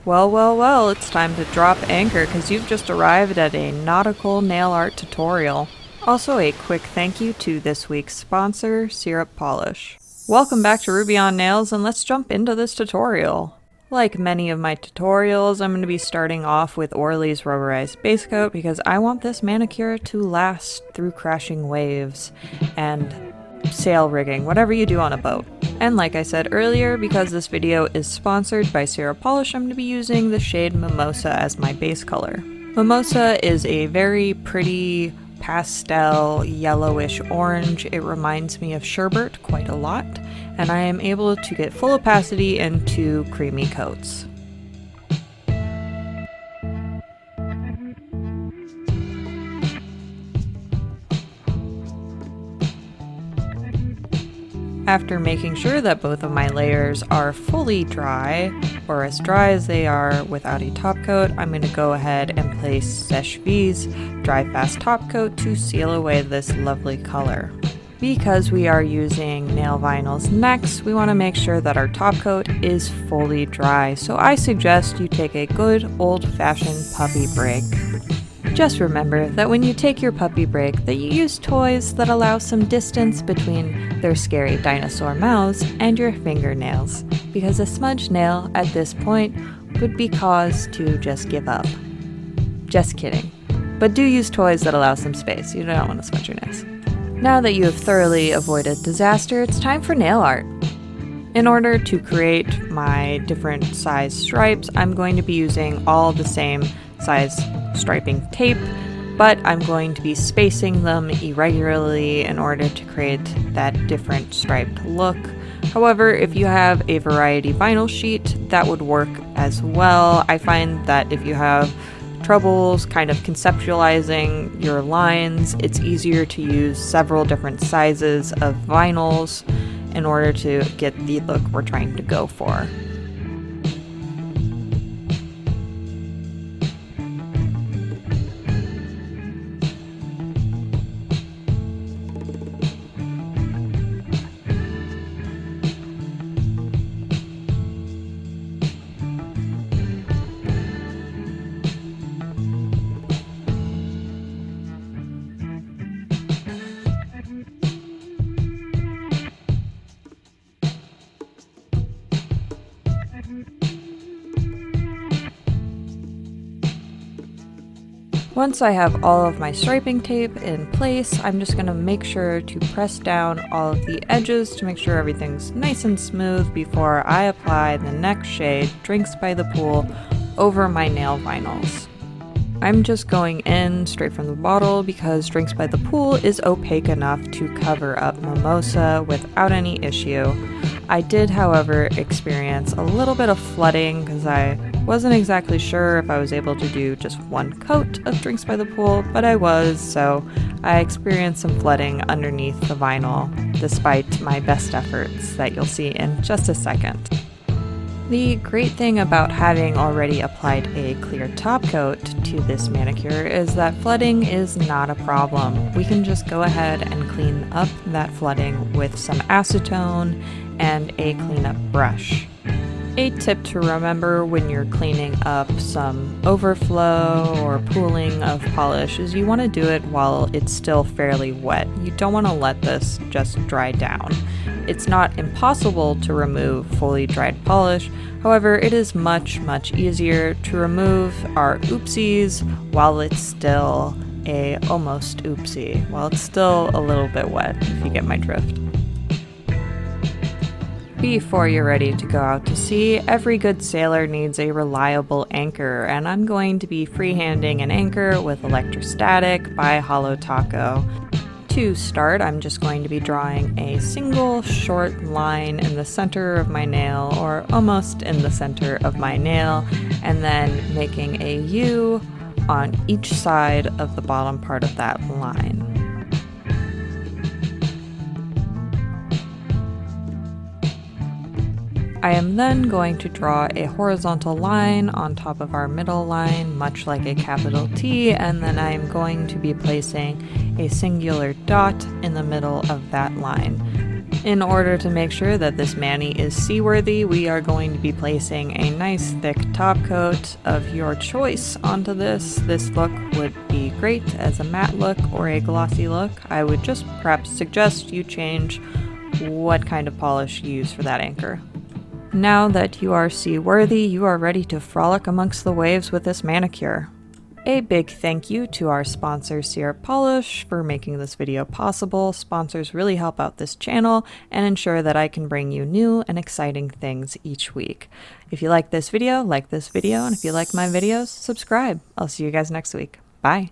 Well, well, well, it's time to drop anchor because you've just arrived at a nautical nail art tutorial. Also, a quick thank you to this week's sponsor, Syrup Polish. Welcome back to Ruby on Nails, and let's jump into this tutorial. Like many of my tutorials, I'm going to be starting off with Orly's Rubberized Basecoat because I want this manicure to last through crashing waves and sail rigging, whatever you do on a boat. And like I said earlier, because this video is sponsored by Syrup Polish, I'm going to be using the shade Mimosa as my base color. Mimosa is a very pretty pastel yellowish orange. It reminds me of sherbet quite a lot, and I am able to get full opacity into creamy coats. After making sure that both of my layers are fully dry, or as dry as they are without a top coat, I'm going to go ahead and place Seche V's Dry Fast Top Coat to seal away this lovely color. Because we are using nail vinyls next, we want to make sure that our top coat is fully dry, so I suggest you take a good old-fashioned puppy break. Just remember that when you take your puppy break, that you use toys that allow some distance between their scary dinosaur mouths and your fingernails, because a smudged nail at this point would be cause to just give up. Just kidding. But do use toys that allow some space. You don't want to smudge your nails. Now that you have thoroughly avoided disaster, it's time for nail art. In order to create my different size stripes, I'm going to be using all the same size striping tape, but I'm going to be spacing them irregularly in order to create that different striped look. However, if you have a variety vinyl sheet, that would work as well. I find that if you have troubles kind of conceptualizing your lines, it's easier to use several different sizes of vinyls in order to get the look we're trying to go for. Once I have all of my striping tape in place, I'm just going to make sure to press down all of the edges to make sure everything's nice and smooth before I apply the next shade, Drinks by the Pool, over my nail vinyls. I'm just going in straight from the bottle because Drinks by the Pool is opaque enough to cover up Mimosa without any issue. I did, however, experience a little bit of flooding because I wasn't exactly sure if I was able to do just one coat of Drinks by the Pool, but I was, so I experienced some flooding underneath the vinyl, despite my best efforts that you'll see in just a second. The great thing about having already applied a clear top coat to this manicure is that flooding is not a problem. We can just go ahead and clean up that flooding with some acetone and a cleanup brush. A tip to remember when you're cleaning up some overflow or pooling of polish is you want to do it while it's still fairly wet. You don't want to let this just dry down. It's not impossible to remove fully dried polish, however, it is much easier to remove our oopsies while it's still almost oopsie, while it's still a little bit wet, if you get my drift. Before you're ready to go out to sea, every good sailor needs a reliable anchor, and I'm going to be freehanding an anchor with Electrostatic by Holotaco. To start, I'm just going to be drawing a single short line in the center of my nail, or almost in the center of my nail, and then making a U on each side of the bottom part of that line. I am then going to draw a horizontal line on top of our middle line, much like a capital T, and then I am going to be placing a singular dot in the middle of that line. In order to make sure that this mani is seaworthy, we are going to be placing a nice thick top coat of your choice onto this. This look would be great as a matte look or a glossy look. I would just perhaps suggest you change what kind of polish you use for that anchor. Now that you are seaworthy, you are ready to frolic amongst the waves with this manicure. A big thank you to our sponsor Syrup Polish for making this video possible. Sponsors really help out this channel and ensure that I can bring you new and exciting things each week. If you like this video, and if you like my videos, subscribe. I'll see you guys next week. Bye!